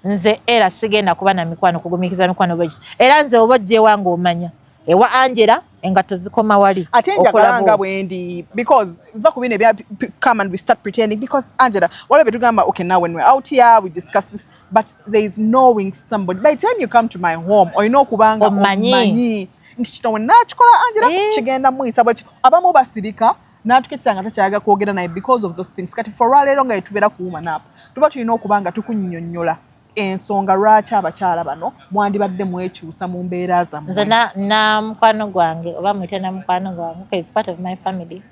Nze era sigenda kuba na mikwano kugumikiza mikwano bwe. Era nze obojje wange omanya. Ewa Angela engato zikoma wali. Ate njagalanga bwendi because va kubine bya come and we start pretending because Angela wale betugamba okay now when we're out here we discuss this but there is knowing somebody by the time you come to my home or you know kubanga omanyi nti kino nakikola Angela kigenda muisa bwe abamu basirika n'atukitsa nga takyayaga kwogera naye because of those things. Kati for olwaleero nga yetubeera ku woman up tuba tulina okuba nga tukunnyonnyola ensonga lwaki abakyala bano mwandibadde mwekyusa mu mbeera zammwe. Nze na mukwano gwange oba mwite na mukwano gwange is part of my family.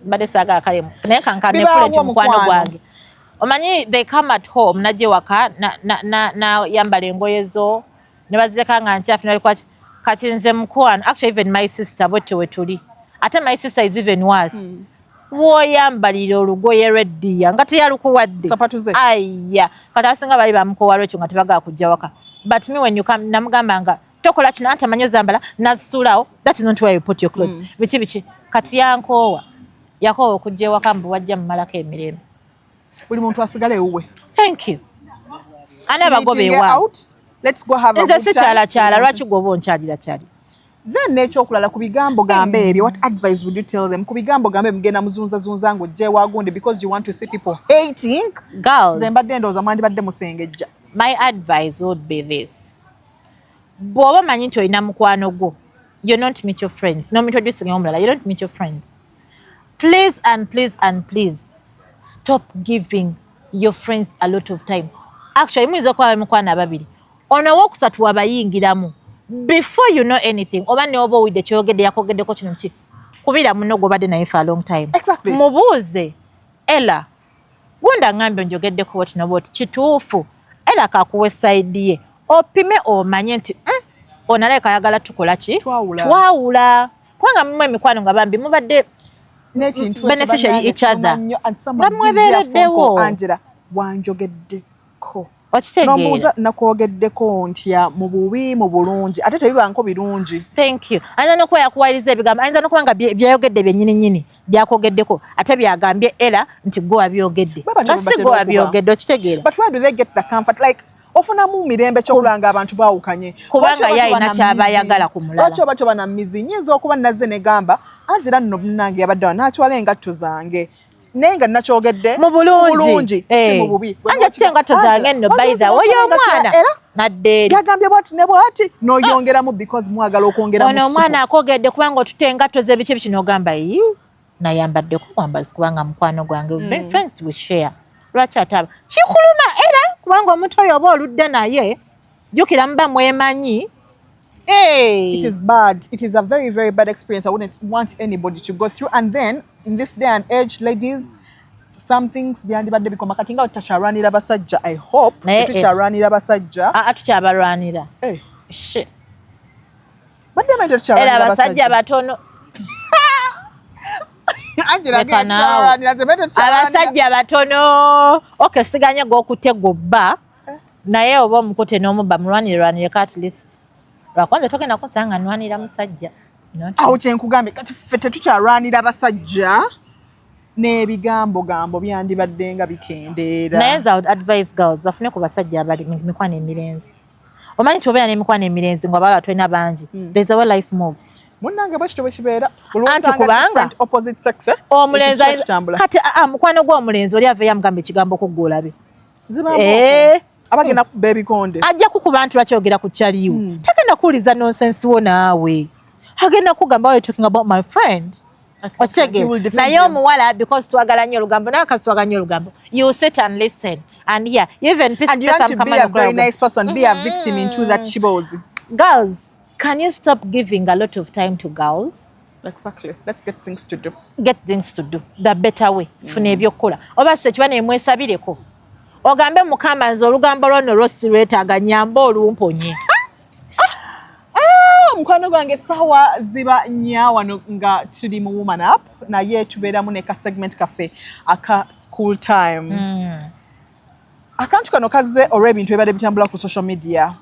Badde saagala kalemu naye kankanefule nti mukwano gwange omanyi they come at home najje waka na yambala engoye zo ne bazireka nga nkyafu nalikwaki kati nze mukwano actually even my sister bwetyo wetuli ate my sister is even worse. Woyambalira olugoye lweddiya nga teyalukuwadde aya kati abasinga bali bamukowa lwekyo nga tebagaa kujja waka but me when you come namugamba nga tokola kino ate amanyi zambala nazisuulawo that is not where you put your clothes biki kati yankoowa yakoowa okujja ewaka mbu wajja mumalako emirembe buli muntu asigale ewuwe. Thank you ani abagoba ewaawe nze si kyala lwaki gwoba onkyalira kyali. Then n'ekyokulala ku bigambo gambe ebyo what advice would you tell them ku bigambo gambe mugenda muzunza ng'ojja ewagundi because you want to see people hating girls ze mbadde ndowooza mwandibadde musengejja. My advice would be this. Bw'oba manyi nti olina mukwano gwo, you don't meet your friends. No introducing omulala, you don't meet your friends. Please and please and please stop giving your friends a lot of time. Actually, muyinza okuba mukwano ababiri. Ono owookusatu wabayingiramu. Before you know anything, oba ne oba owidde kyogedde yakogeddeko kino ki kubira muno gw'obadde naye for a long time. Exactly. Mubuuze, Ella, gunda ngambye onjogeddeko bwoti n'obwoti kituufu. Ella kakuwa side ye. Opime omanye nti onaleka ayagala tukola ki? Twawula. Kubanga mmwe emikwano nga bambi mubadde beneficial each other. Nga mwebeereddewo. Angela, wanjogeddeko. Okitegeera. Nombuuza nakwogeddeko ntya mu bubi mu bulungi ate tebibanko birungi. Thank you. Ayinza n'okuba yakuwaliriza ebigambo ayinza n'okuba nga byayogedde byennyini byakwogeddeko ate byagambye era nti gwe wabyogedde nga si gwe wabyogedde okitegeera. But where do they get the comfort like ofunamu mirembe kyokulanga abantu baawukanye kubanga ye alina kyaba ayagala ku mulala. Lwaki oba toba na mizi nyinza okuba nazze negamba Angela nno munnange yabadde n'atwala engatto zange naye nga nakyogedde mu bulungi si mu bubi. Anja tutte engatto zange nno by the way omwana nadde yagambye bwati ne bwati n'oyongeramu because mwagala okwongera mu ono omwana akogedde kubanga otutte engatto ze biki biki n'ogamba yi nayambaddeko mwambazi kubanga mukwano gwange been friends we share lwaki ataba kikuluma era kubanga omuntu oyo oba oludde naye jjukira muba mwemanyi. It is bad. It is a very, very bad experience. I wouldn't want anybody to go through. And then, in this day and age, ladies, some things byandibadde bikoma kati nga otacharwanira basajja. I hope tucharwanira basajja. Tukyabalwanira. Shit. Badde amento tucharwanira basajja. Abasajja batono. Angela tucharwanira zemeto tucharwanira. Abasajja batono. Okay, siganya gwokutte gobba. Naye oba omukote n'omubba mulwanire at least. Lwakwanza togenda kunsanga nwanira musajja. Awo kyenkugambye kati ffe tetukyalwanira basajja n'ebigambo byandibadde nga bikendeera. Naye nze I would advise girls bafune ku basajja abali mikwano emirenzi. Omanyi nti obeera n'emikwano emirenzi ng'abawala tulina bangi. There's a way life moves. Munnange bwekityo bwe kibeera. Anti kubanga opposite sex omulenzi kati mukwano gw'omulenzi oli aveeyo amugamba ekigambo ku ggwolabe. Abagenda kuba ebikonde ajja kukuba nti lwakyogera ku kyaliwo tagenda kuwuliza nonsense wo naawe agenda kugamba we talking about my friend okitegeera naye omuwala because twagala nnyo olugambo naye kasi twagala nnyo olugambo you sit and listen and yeah you even and you want to be a very nice person be a victim into that chibozi. Girls, can you stop giving a lot of time to girls? Exactly. Let's get things to do. Get things to do the better way. Funa ebyokukola oba sekiba nemwesabireko ogambe mukama nze olugambo lwono lwosi lwetaaga nyamba olumponye. Mukwano gwange sawa ziba nya wano nga tuli mu woman up naye tubeeramu ne ka segment kaffe aka school time. Akantu kano kazze olw'ebintu ebibadde bitambula ku social media.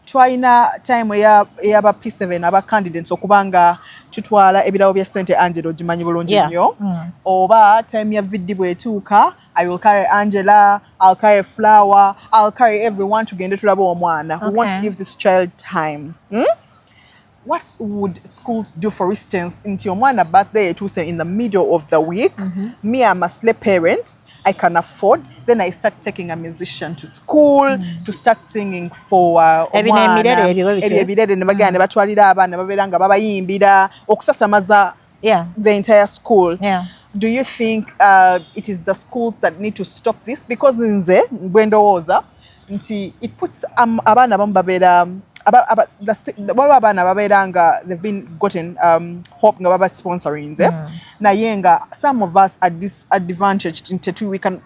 Twalina time eyaba P7 aba candidates okubanga tutwala ebirawo bya ssente Angela ogimanyi bulungi nnyo. Oba time ya viddi bwetuuka I will carry Angela, I'll carry Flower, I'll carry everyone tugende tulaba omwana. We want to give this child time. What would schools do, for instance, into your mwana birthday Tuesday in the middle of the week? Me, I'm a slave parent. I can afford. Then I start taking a musician to school to start singing for omwana. Ebirere ne bagenda batwalira abaana babeera nga babayimbira okusasamaza the entire school. Do you think it is the schools that need to stop this? Because nze gwendowooza nti it puts abaana abamu babeera waliwo abaana babeera nga they've been gotten hope nga baba sponsoring nze naye nga some of us are disadvantaged into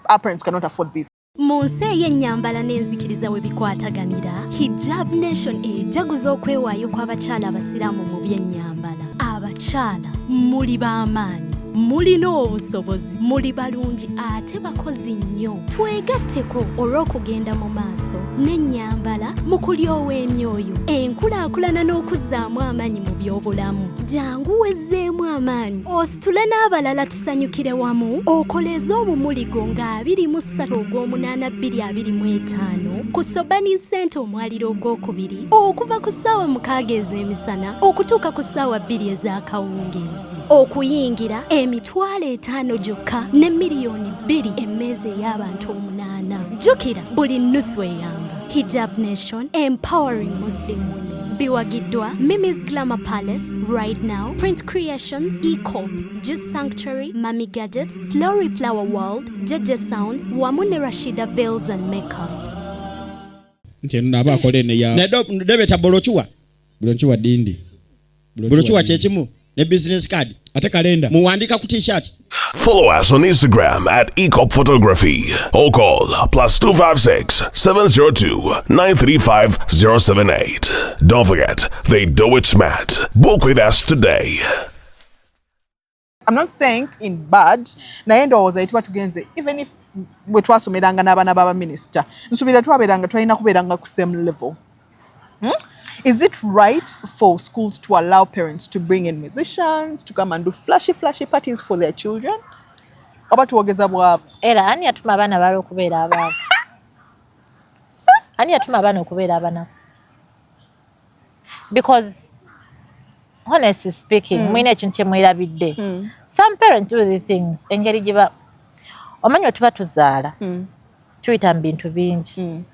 our parents cannot afford this. Mu nsi ey'ennyambala n'enzikiriza we bikwataganira, Hijab Nation ejaguza okwewaayo kw'abakyala abasiraamu mu by'ennyambala. Abakyala muli b'amaanyi, mulina obusobozi, muli balungi ate bakozi nnyo. Twegatteko olw'okugenda mu maaso n'ennyambala mu kulyowa emyoyo, enkulaakulana n'okuzzaamu amaanyi mu by'obulamu. Jangu wezzeemu amaanyi, ositule n'abalala tusanyukire wamu, okoleze omumuligo nga 23/8/2025 ku Thobani Center omwaliro ogwokubiri okuva ku ssaawa 6 ez'emisana okutuuka ku ssaawa 2 ez'akawungeezi. Okuyingira $5,000 gyokka ne miliyoni 2 emmeeza ey'abantu 8. Jjukira buli nnusu eyamba. Hijab Nation, empowering Muslim women. Biwagiddwa Mimi's Glamour Palace, Right Now, Print Creations, E-Corp, Juice Sanctuary, Mami Gadgets, Flory Flower World, Jeje Sounds, wamu ne Rashida Veils and Makeup. Nti naba akolene ya Debeta Bolochua dindi. Bolochua chechimu ne business card ate kalenda muwandika ku t-shirt. Follow us on Instagram at eCop Photography or call +256 702 935 078. Don't forget, they do it smart. Book with us today. I'm not saying in bad, naye ndowooza etwa tugenze even if bwe twasomeranga n'abaana baba minister nsuubira twabeeranga twalina kubeeranga ku same level. Is it right for schools to allow parents to bring in musicians to come and do flashy parties for their children? Oba tuwogeza bwabo. Era ani atuma abaana balo okubeera abaavu? Ani atuma abaana okubeera abanaku? Because honestly speaking, mwine ekintu kyemwerabidde. Some parents do the things engeri gye omanyi otuba tuzaala tuyita mu bintu bingi.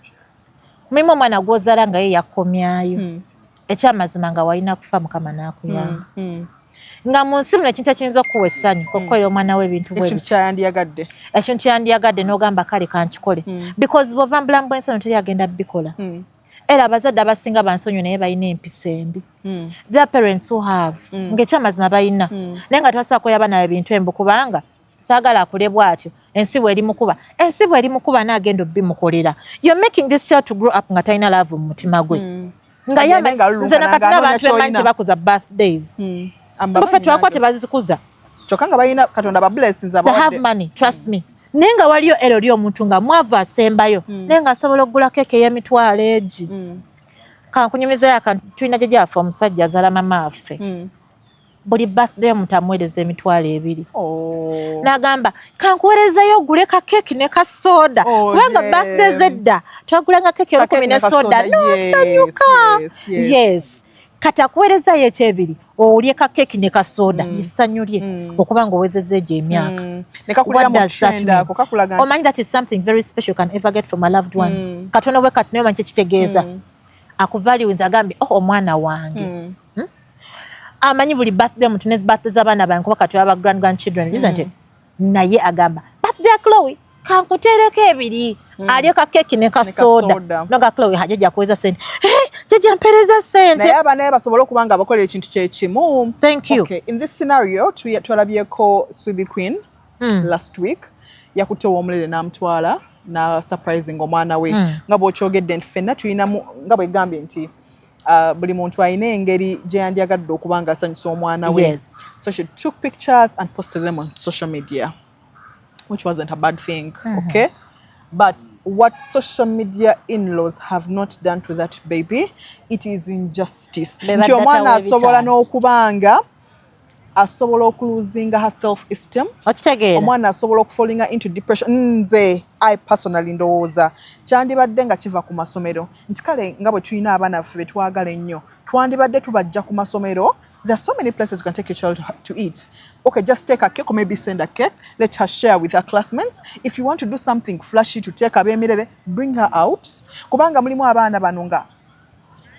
Mulimu omwana gw'ozaala nga ye yakomyayo. Ekyamazima nga walina kufa Mukama n'akuyamba. Nga mu nsi muno ekintu ekiyinza okuwa essanyu okukolera omwana we ebintu bwe ekintu kyandiyagadde. Ekintu kyandiyagadde n'ogamba kale kankikole. Because bw'ova mu bulamu bw'ensi teri agenda bikola. Era abazadde abasinga bansonyiwe naye balina empisa embi. There are parents who have. Ng'ekyamazima balina. Naye nga tebasobola kukola abaana ebintu embu kubanga saagala akule bw'atyo. Ensi bw'eri mukuba n'agenda obbimukolera. You're making this child to grow up nga talina love mu mutima gwe. Nga nze nakati n'abantu emanyi tebakuza birthdays. Baffe twakwa tebazikuza. Kyokka nga balina Katonda ba blessings abawadde. They have money, trust me. Naye nga waliyo ero eri omuntu nga mwavu asembayo. Naye nga asobola okugula keeke y'emitwalo egi. Kankunyumizayo akantu tulina gye gyaffe omusajja azaala mama affe. Buli birthday omuntu amuweereza emitwalo 2. N'agamba kankuweerezayo ogule ka keeki ne ka soda. Kubanga birthday zedda twagulanga keeki 10 ne soda n'osanyuka. Yes. Kati akuweerezayo ekyebiri olye ka keeki ne ka soda essanyu lye okubanga owezezza egyo emyaka. Omanyi that is something very special you can ever get from a loved one. Katono bwe kati naye omanyi kyekitegeza. Akuvaluinza agambe omwana wange. Amanyi buli birthday omuntu ne birthday z'abaana bange kuba kati baba grandchildren isn't it? Naye agamba birthday Chloe kankuteereko ebiri alye ka keeki ne ka soda noga Chloe hajja kuweza sente jjajja mpereza sente naye abaana basobola okuba nga bakola ekintu kyekimu. Thank you. Okay, in this scenario twalabyeko Subi Queen last week yakutte ow'omulere n'amutwala na surprising omwana we nga bw'okyogedde nti ffenna tulinamu nga bwe gambye nti buli muntu alina engeri gye yandyagadde okuba nga asanyusa omwana we. So she took pictures and posted them on social media, which wasn't a bad thing, okay? But what social media in-laws have not done to that baby, it is injustice. Nti omwana asobola n'okubanga asobola okuluzinga her self-esteem. Omwana asobola okufallinga into depression. Nze I personally ndowooza kyandibadde nga kiva ku masomero nti kale nga bwe tulina abaana ffe betwagala ennyo twandibadde tubajja ku masomero. There are so many places you can take your child to eat. Okay, just take a cake or maybe send a cake. Let her share with her classmates. If you want to do something flashy to take abeemerere, bring her out. Kubanga mulimu abaana bano nga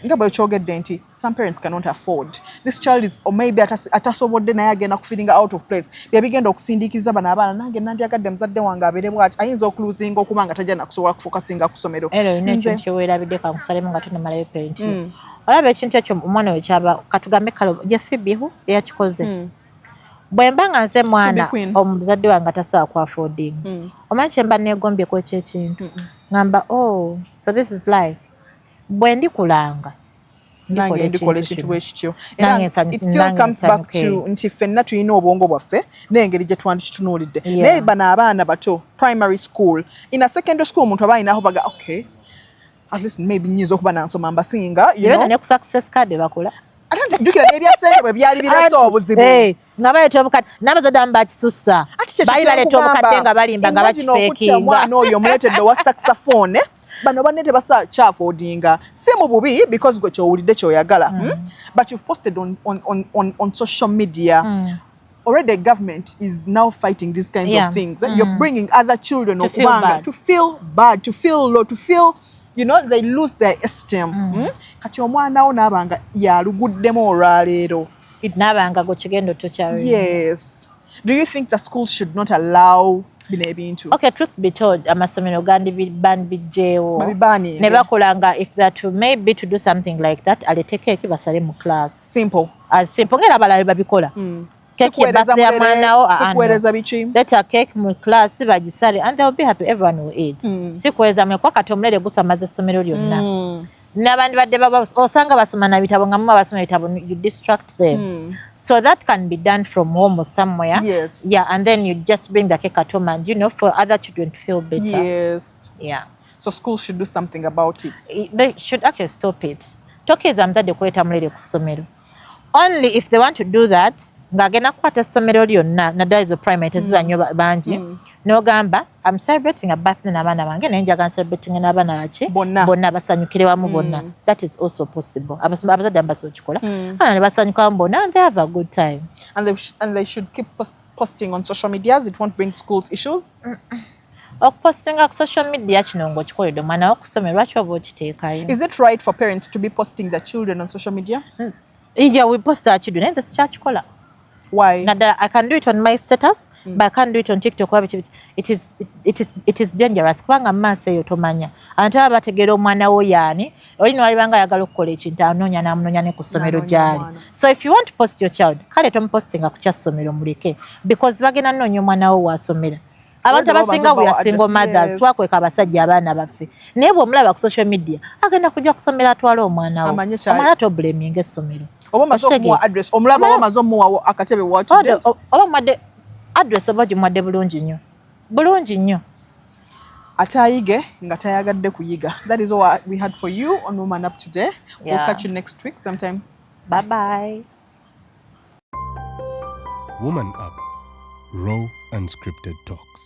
nga bwe kyogedde nti some parents cannot afford this child is or maybe atasobodde naye agenda kufiringa out of place byebigenda okusindiikiriza bano abaana nange nandyagadde muzadde wange abeere bwati ayinza okuluzinga okuba nga tajja nakusobola kufokasinga ku ssomero era olina ekintu kyeweerabidde kankusalemu nga tonamalayo parent olaba ekintu ekyo omwana we kyaba katugambe kalo ye Fibihu eyakikoze bwe mba nga nze mwana omuzadde wange atasobola ku affording omanyi kye mba neegombyeko ekyekintu ngamba so this is life bwe ndikulanga ndikola ekintu bwe kityo it still comes back to nti ffenna tulina obwongo bwaffe n'engeri gye twandikitunuulidde naye bano abaana bato primary school in a secondary school omuntu aba ayinaho baga okay at least maybe nyinza okuba nansoma mbasinga ne ku success card bakola ate njukira n'ebyasente bwe byali bireese obuzibu nga baleeta obukadde n'abazadde amu bakisussa bali baleeta obukadde nga balimba nga bakifeekinga omwana oyo omuleetedde owa saxophone bano banne tebasa kyafoodinga si mu bubi because gwe kyowulidde kyoyagala but you've posted on social media already government is now fighting these kinds of things you're bringing other children okubanga to feel bad to feel low to feel they lose their esteem kati omwana wo naabanga yaluguddemu olwaleero naabanga gwe kigendo tokyalina yes do you think the schools should not allow bino ebintu okay truth be told amasomero bijjeewo babibani ne bakolanga if that maybe to do something like that aleteko eki basale mu class simple ngera abalala babikola cake ya birthday ya mwanawo sikuweereza biki leta cake mu class bagisale and they will be happy everyone will eat sikuweereza mwe kwa kati omulere gusamaza essomero lyonna n'abandi badde osanga basoma na bitabo nga muma basoma bitabo you distract them so that can be done from home or somewhere and then you just bring the cake at home and for other children to feel better so schools should do something about it they should actually stop it tokeza muzadde kuleeta mulere ku ssomero only if they want to do that ng'agenda kukwata essomero lyonna naddala ezo primary teziba nnyo bangi n'ogamba I'm celebrating a birthday n'abaana bange naye njagala celebrating n'abaana baki bonna basanyukire wamu bonna that is also possible abazadde abasobola okukikola abaana ne basanyuka wamu bonna and they have a good time and they should keep posting on social medias it won't bring schools issues okupostinga ku social media kino ng'okikoledde omwana wo ku ssomero lwaki oba okiteekayo is it right for parents to be posting their children on social media we post our children naye nze sikyakikola why I can do it on my status but I can't do it on TikTok it is dangerous kubanga maaso eyo tomanya abantu aba bategeera omwana wo yaani oli newalibanga ayagala okukola ekintu anoonya n'amunoonya ne ku ssomero gy'ali so if you want to post your child kale tomupostinga ku kyassomero muleke because bagenda nnoonya omwana wo waasomera abantu abasinga we are single mothers twakweka abasajja abaana baffe naye bw'omulaba ku social media agenda kujja kusomera atwale omwana wo omwana tobulaminga essomero oba maze okumuwa address omulaba oba maze omuwawo akatebe watudde oba mwadde address oba gimwadde bulungi nnyo ate ayige nga tayagadde kuyiga that is all we had for you on Woman Up today we'll catch you next week sometime bye Woman Up, raw unscripted talks.